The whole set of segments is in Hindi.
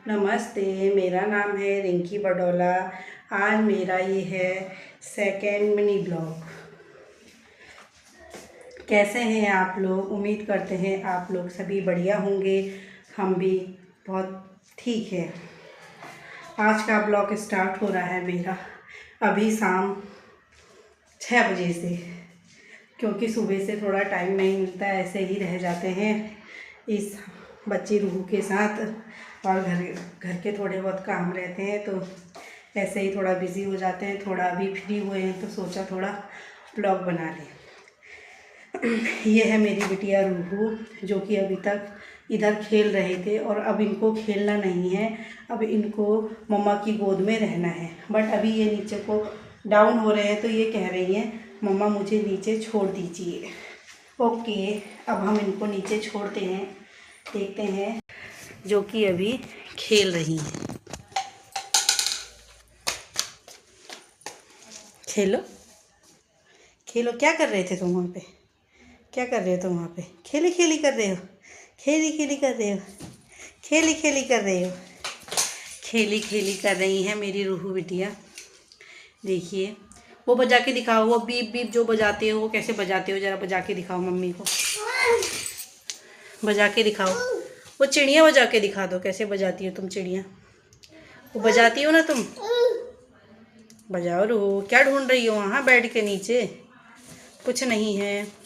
नमस्ते, मेरा नाम है रिंकी बडोला। आज मेरा ये है सेकेंड मिनी ब्लॉग। कैसे हैं आप लोग? उम्मीद करते हैं आप लोग सभी बढ़िया होंगे। हम भी बहुत ठीक है। आज का ब्लॉग स्टार्ट हो रहा है मेरा अभी शाम 6 बजे से, क्योंकि सुबह से थोड़ा टाइम नहीं मिलता, ऐसे ही रह जाते हैं इस बच्ची रूह के साथ, और घर के थोड़े बहुत काम रहते हैं तो ऐसे ही थोड़ा बिज़ी हो जाते हैं। थोड़ा अभी फ्री हुए हैं तो सोचा थोड़ा ब्लॉग बना लें। ये है मेरी बिटिया रूहू, जो कि अभी तक इधर खेल रहे थे और अब इनको खेलना नहीं है, अब इनको मम्मा की गोद में रहना है। बट अभी ये नीचे को डाउन हो रहे हैं तो ये कह रही हैं मम्मा मुझे नीचे छोड़ दीजिए। ओके, अब हम इनको नीचे छोड़ते हैं, देखते हैं, जो कि अभी खेल रही हैं। खेलो खेलो, क्या कर रहे थे तुम वहाँ पे? क्या कर रहे हो तुम वहाँ पे? खेली खेली कर रहे हो? खेली खेली कर रहे हो? खेली खेली कर रहे हो? खेली खेली कर रही हैं मेरी रूहू बिटिया। देखिए, वो बजा के दिखाओ, वो बीप बीप जो बजाते हो वो कैसे बजाते हो, ज़रा बजा के दिखाओ मम्मी को। बजा के दिखाओ, वो चिड़िया बजा के दिखा दो, कैसे बजाती हो तुम चिड़िया? वो बजाती हो ना तुम? बजाओ रूहू। क्या ढूंढ रही हो वहाँ बैठ के नीचे? कुछ नहीं है।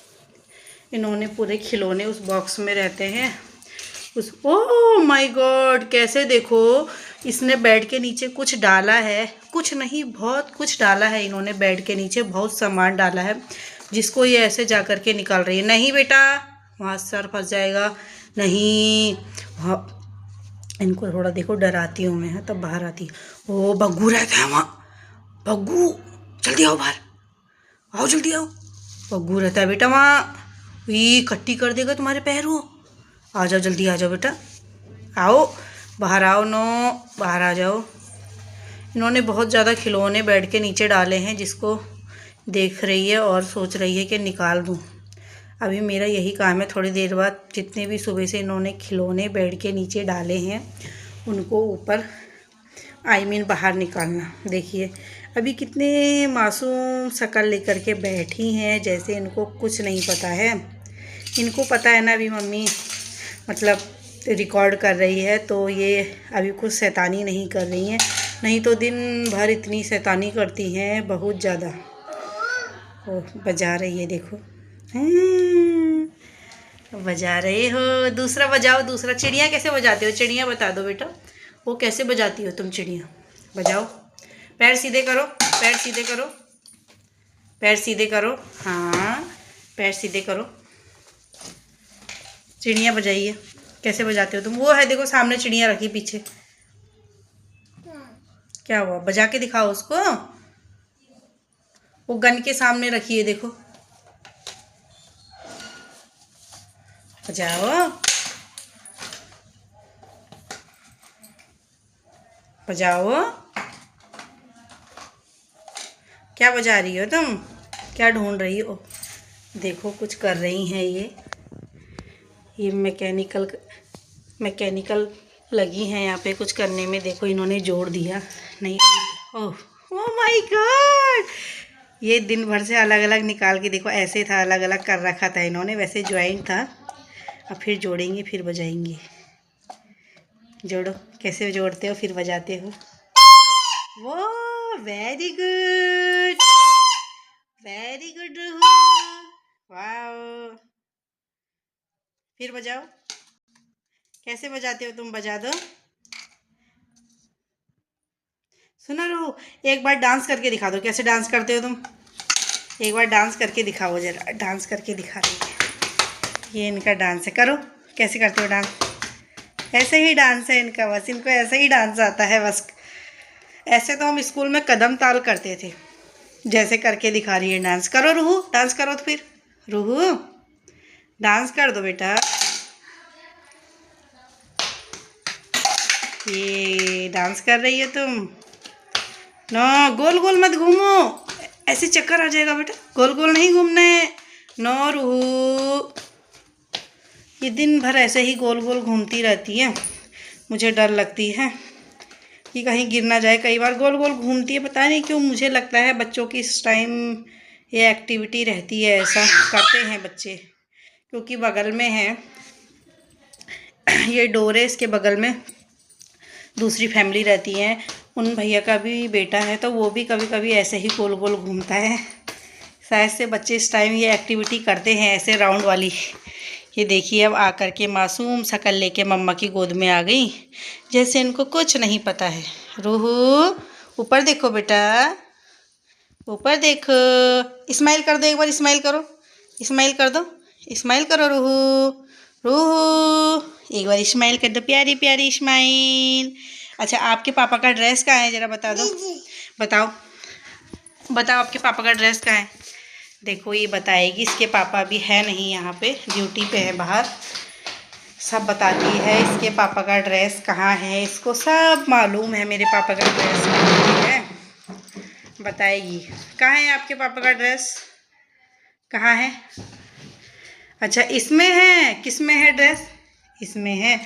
इन्होंने पूरे खिलौने उस बॉक्स में रहते हैं। उस ओह माय गॉड, कैसे देखो, इसने बेड के नीचे कुछ डाला है। कुछ नहीं, बहुत कुछ डाला है इन्होंने बेड के नीचे, बहुत सामान डाला है जिसको ये ऐसे जा कर के निकाल रही है। नहीं बेटा, वहाँ सर फंस जाएगा। नहीं, वहाँ इनको थोड़ा देखो डराती हूँ मैं, तब बाहर आती है। ओ बग्गू रहता है वहाँ, बग्गू जल्दी आओ बाहर, आओ जल्दी आओ। बग्गू रहता है बेटा वहाँ, ये कट्टी कर देगा तुम्हारे पैरों। आ जाओ जल्दी, आ जाओ बेटा, आओ बाहर, आओ नो, बाहर आ जाओ। इन्होंने बहुत ज़्यादा खिलौने बेड के नीचे डाले हैं, जिसको देख रही है और सोच रही है कि निकाल दूँ। अभी मेरा यही काम है, थोड़ी देर बाद जितने भी सुबह से इन्होंने खिलौने बेड के नीचे डाले हैं उनको ऊपर बाहर निकालना। देखिए अभी कितने मासूम शक्ल लेकर के बैठी हैं, जैसे इनको कुछ नहीं पता है। इनको पता है ना अभी मम्मी मतलब रिकॉर्ड कर रही है, तो ये अभी कुछ शैतानी नहीं कर रही हैं, नहीं तो दिन भर इतनी शैतानी करती हैं बहुत ज़्यादा। ओ बजा रही है देखो, बजा रहे हो। दूसरा बजाओ, दूसरा। चिड़िया कैसे बजाते हो? चिड़िया बता दो बेटा, वो कैसे बजाती हो तुम चिड़िया? बजाओ। पैर सीधे करो, पैर सीधे करो, पैर सीधे करो, हाँ पैर सीधे करो। चिड़िया बजाइए, कैसे बजाते हो तुम? वो है देखो सामने चिड़िया रखी पीछे, क्या हुआ? बजा के दिखाओ उसको। वो गन के सामने रखी है देखो, बजाओ बजाओ। क्या बजा रही हो तुम? क्या ढूंढ रही हो? देखो कुछ कर रही हैं ये मैकेनिकल लगी हैं यहाँ पे कुछ करने में। देखो इन्होंने जोड़ दिया नहीं। ओह ओह माय गॉड, ये दिन भर से अलग अलग निकाल के देखो, ऐसे था अलग अलग कर रखा था इन्होंने, वैसे ज्वाइंट था। अब फिर जोड़ेंगे फिर बजाएंगे। जोड़ो, कैसे जोड़ते हो फिर बजाते हो? वो very good, very good. Wow, फिर बजाओ। कैसे बजाते हो तुम? बजा दो। सुनो रो, एक बार डांस करके दिखा दो, कैसे डांस करते हो तुम? एक बार डांस करके दिखाओ, जरा डांस करके दिखा रही है। ये इनका डांस है, करो। कैसे करते हो डांस? ऐसे ही डांस है इनका, बस इनको ऐसे ही डांस आता है बस। ऐसे तो हम स्कूल में कदम ताल करते थे, जैसे करके दिखा रही है डांस। करो रूहू, डांस करो तो फिर। रूहू डांस कर दो बेटा। ये डांस कर रही है तुम? नो, गोल गोल मत घूमो, ऐसे चक्कर आ जाएगा बेटा, गोल गोल नहीं घूमना है। नो रूहू, ये दिन भर ऐसे ही गोल गोल घूमती रहती है, मुझे डर लगती है कि कहीं गिर ना जाए। कई बार गोल गोल घूमती है, पता नहीं क्यों। मुझे लगता है बच्चों की इस टाइम ये एक्टिविटी रहती है, ऐसा करते हैं बच्चे, क्योंकि बगल में है ये डोर है, इसके बगल में दूसरी फैमिली रहती है, उन भैया का भी बेटा है, तो वो भी कभी कभी ऐसे ही गोल गोल घूमता है। शायद से बच्चे इस टाइम ये एक्टिविटी करते हैं ऐसे राउंड वाली। ये देखिए अब आकर के मासूम शक्ल लेके मम्मा की गोद में आ गई, जैसे इनको कुछ नहीं पता है। रूहू ऊपर देखो बेटा, ऊपर देखो, स्माइल कर दो एक बार, स्माइल करो, स्माइल कर दो, स्माइल करो रूहू, रूहू एक बार स्माइल कर दो, प्यारी प्यारी स्माइल। अच्छा आपके पापा का ड्रेस कहाँ है, ज़रा बता दो, बताओ बताओ आपके पापा का ड्रेस कहाँ है। देखो ये बताएगी, इसके पापा भी है नहीं यहाँ पे, ड्यूटी पे है बाहर। सब बताती है इसके पापा का ड्रेस कहाँ है, इसको सब मालूम है मेरे पापा का ड्रेस कहाँ है। बताएगी कहाँ है आपके पापा का ड्रेस, कहाँ है। अच्छा इसमें है, किस में है ड्रेस, इसमें है।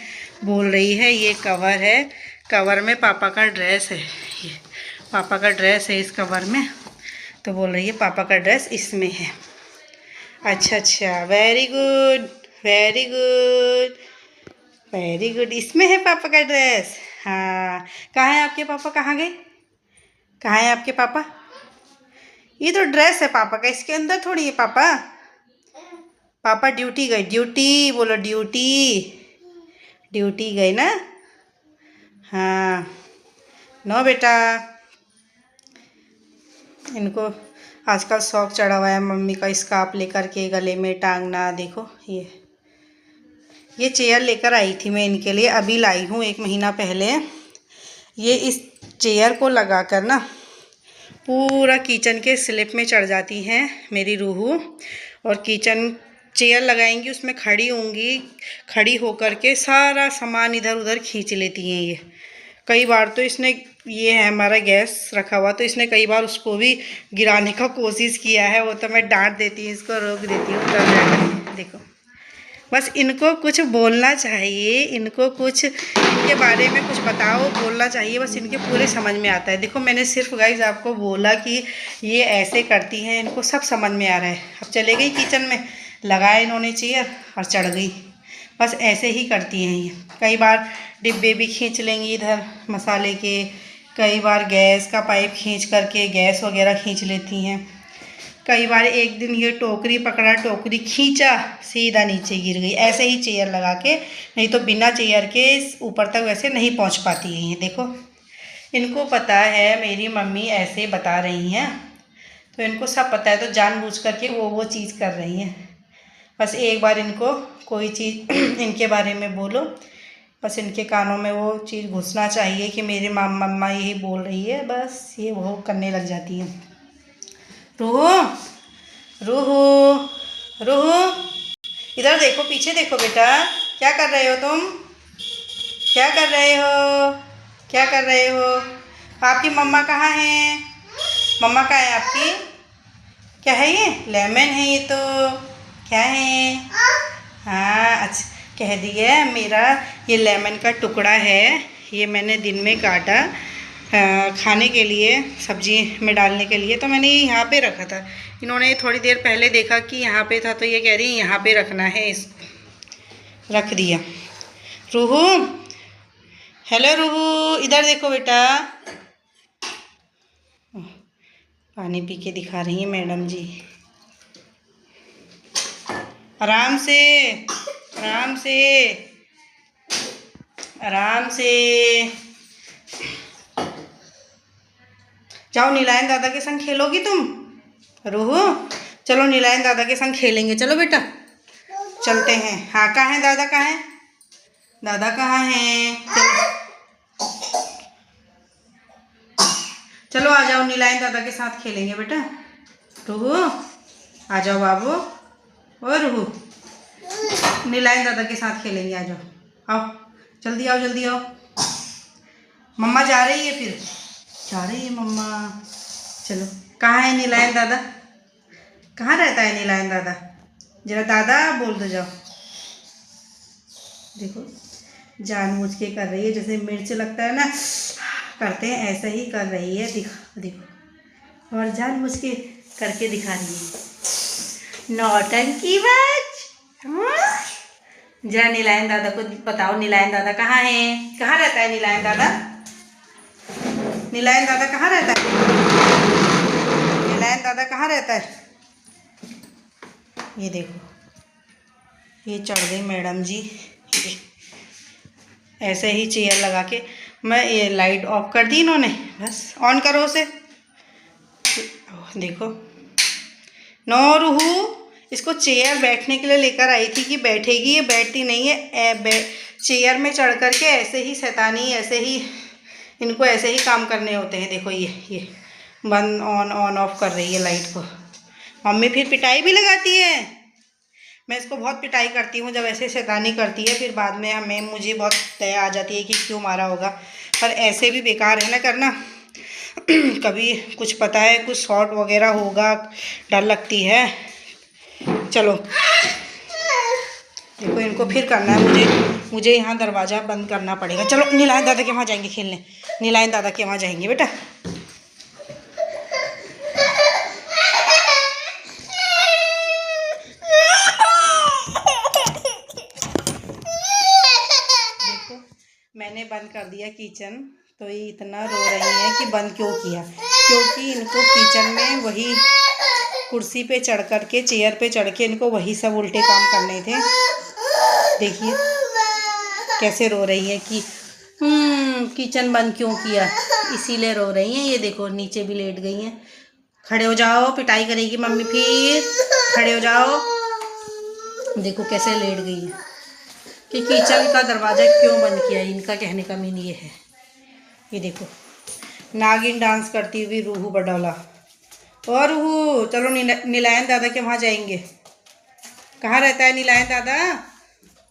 बोल रही है ये कवर है, कवर में पापा का ड्रेस है, ये पापा का ड्रेस है इस कवर में। तो बोल रही है पापा का ड्रेस इसमें है। अच्छा अच्छा, very good very good very good, इसमें है पापा का ड्रेस। हाँ कहाँ है आपके पापा, कहाँ गए, कहाँ है आपके पापा। ये तो ड्रेस है पापा का, इसके अंदर थोड़ी है पापा। पापा ड्यूटी गए, ड्यूटी बोलो, ड्यूटी ड्यूटी गए ना। हाँ नो बेटा, इनको आजकल शौक चढ़ा हुआ है मम्मी का स्कार्फ लेकर के गले में टांगना। देखो ये चेयर लेकर आई थी मैं इनके लिए, अभी लाई हूँ 1 महीना पहले। ये इस चेयर को लगा कर ना पूरा किचन के स्लिप में चढ़ जाती हैं मेरी रूहू, और किचन चेयर लगाएंगी उसमें खड़ी होंगी, खड़ी होकर के सारा सामान इधर उधर खींच लेती हैं ये। कई बार तो इसने, ये है हमारा गैस रखा हुआ, तो इसने कई बार उसको भी गिराने का कोशिश किया है। वो तो मैं डांट देती हूँ, इसको रोक देती हूँ तब जाकर। देखो बस इनको कुछ बोलना चाहिए, इनको कुछ इनके बारे में कुछ बताओ, बोलना चाहिए, बस इनके पूरे समझ में आता है। देखो मैंने सिर्फ गाइस आपको बोला कि ये ऐसे करती हैं, इनको सब समझ में आ रहा है। अब चले गई किचन में, लगाया इन्होंने चेयर और चढ़ गई, बस ऐसे ही करती हैं ये। कई बार डिब्बे भी खींच लेंगी इधर मसाले के, कई बार गैस का पाइप खींच करके गैस वगैरह खींच लेती हैं। कई बार एक दिन ये टोकरी पकड़ा, टोकरी खींचा, सीधा नीचे गिर गई, ऐसे ही चेयर लगा के, नहीं तो बिना चेयर के ऊपर तक वैसे नहीं पहुंच पाती हैं। देखो इनको पता है मेरी मम्मी ऐसे बता रही हैं, तो इनको सब पता है, तो जानबूझ करके वो चीज़ कर रही हैं। बस एक बार इनको कोई चीज़ इनके बारे में बोलो, बस इनके कानों में वो चीज़ घुसना चाहिए कि मेरी मम्मा यही बोल रही है, बस ये वो करने लग जाती है। रूहू रूहू रूहू इधर देखो, पीछे देखो बेटा, क्या कर रहे हो तुम, क्या कर रहे हो, क्या कर रहे हो। आपकी मम्मा कहाँ है, मम्मा कहाँ है आपकी। क्या है ये, लेमन है ये तो, क्या है। हाँ अच्छा कह दिया, मेरा ये लेमन का टुकड़ा है, ये मैंने दिन में काटा खाने के लिए, सब्जी में डालने के लिए, तो मैंने ये यहाँ पे रखा था। इन्होंने थोड़ी देर पहले देखा कि यहाँ पे था, तो ये कह रही है यहाँ पे रखना है, इस रख दिया। रूहू हेलो रूहू, इधर देखो बेटा, पानी पी के दिखा रही है मैडम जी। आराम से आराम से आराम से जाओ, नीलायन दादा के संग खेलोगी तुम। रूहू चलो नीलायन दादा के संग खेलेंगे, चलो बेटा चलते हैं। हाँ कहाँ है दादा, कहाँ है दादा, कहाँ है। चलो आ जाओ, नीलायन दादा के साथ खेलेंगे बेटा। रूहू आ जाओ बाबू, ओ रूहू नीलायन दादा के साथ खेलेंगे, आ जाओ, आओ जल्दी आओ, जल्दी आओ। मम्मा जा रही है, फिर जा रही है मम्मा। चलो कहाँ है नीलायन दादा, कहाँ रहता है नीलायन दादा, जरा दादा बोल दो, जाओ। देखो जानबूझ के कर रही है, जैसे मिर्च लगता है ना करते हैं ऐसा ही कर रही है। देखो देखो, और जानबूझ के करके दिखा रही है नौटंकी बाज। हाँ? जरा नीलायन दादा को बताओ, नीलायन दादा कहाँ है? कहाँ रहता है नीलायन दादा? नीलायन दादा कहाँ रहता है? नीलायन दादा कहाँ रहता है? ये देखो, ये चढ़ गई मैडम जी ऐसे ही चेयर लगा के। मैं ये लाइट ऑफ कर दी इन्होंने, बस ऑन करो उसे। देखो नो रूहू, इसको चेयर बैठने के लिए लेकर आई थी कि बैठेगी, ये बैठती नहीं है। चेयर में चढ़ कर के ऐसे ही शैतानी, ऐसे ही इनको ऐसे ही काम करने होते हैं। देखो ये बंद ऑन ऑन ऑफ कर रही है लाइट को। मम्मी फिर पिटाई भी लगाती है। मैं इसको बहुत पिटाई करती हूँ जब ऐसे शैतानी करती है, फिर बाद में मुझे बहुत दया आ जाती है कि क्यों मारा होगा। पर ऐसे भी बेकार है ना करना। कभी कुछ पता है कुछ शॉर्ट वगैरह होगा, डर लगती है। चलो देखो, इनको फिर करना है मुझे यहाँ दरवाज़ा बंद करना पड़ेगा। चलो नीलायन दादा के वहाँ जाएंगे खेलने, नीलायन दादा के वहाँ जाएंगे बेटा। देखो मैंने बंद कर दिया किचन, तो ये इतना रो रही है कि बंद क्यों किया, क्योंकि इनको किचन में वही कुर्सी पे चढ़ कर के, चेयर पे चढ़ के इनको वही सब उल्टे काम करने थे। देखिए कैसे रो रही है कि किचन बंद क्यों किया, इसीलिए रो रही हैं। ये देखो नीचे भी लेट गई हैं। खड़े हो जाओ, पिटाई करेगी मम्मी फिर, खड़े हो जाओ। देखो कैसे लेट गई है कि किचन का दरवाज़ा क्यों बंद किया। इनका कहने का मीन ये है। ये देखो नागिन डांस करती हुई रूहू बडौला। और रूहू चलो नीलायन दादा के वहाँ जाएंगे। कहाँ रहता है नीलायन दादा?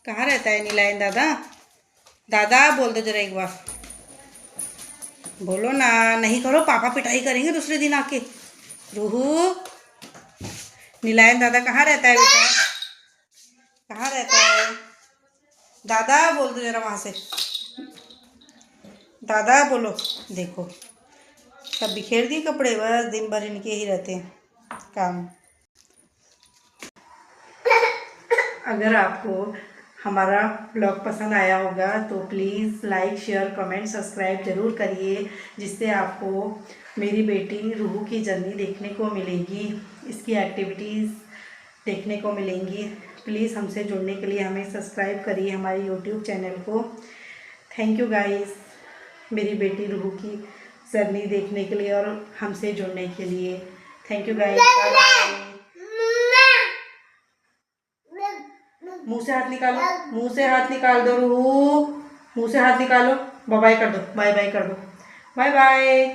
कहाँ रहता है नीलायन दादा? दादा बोल दो जरा एक बार, बोलो ना। नहीं करो, पापा पिटाई करेंगे दूसरे दिन आके। रूहू, नीलायन दादा कहाँ रहता है बेटा? कहाँ रहता है? दादा बोल दो जरा वहाँ से, दादा बोलो। देखो सब बिखेर दिए कपड़े, बस दिन भर इनके ही रहते हैं काम। अगर आपको हमारा ब्लॉग पसंद आया होगा तो please like share comment subscribe ज़रूर करिए, जिससे आपको मेरी बेटी रूहू की जर्नी देखने को मिलेगी, इसकी एक्टिविटीज़ देखने को मिलेंगी। प्लीज़ हमसे जुड़ने के लिए हमें सब्सक्राइब करिए हमारे यूट्यूब चैनल को। थैंक यू गाइस, मेरी बेटी रूहू की जर्नी देखने के लिए और हमसे जुड़ने के लिए। Thank you guys, bye bye. मुंह से हाथ निकालो, मुंह से हाथ निकाल दो रूहू, मुंह से हाथ निकालो। बाय बाय कर दो, बाय बाय कर दो, बाय बाय।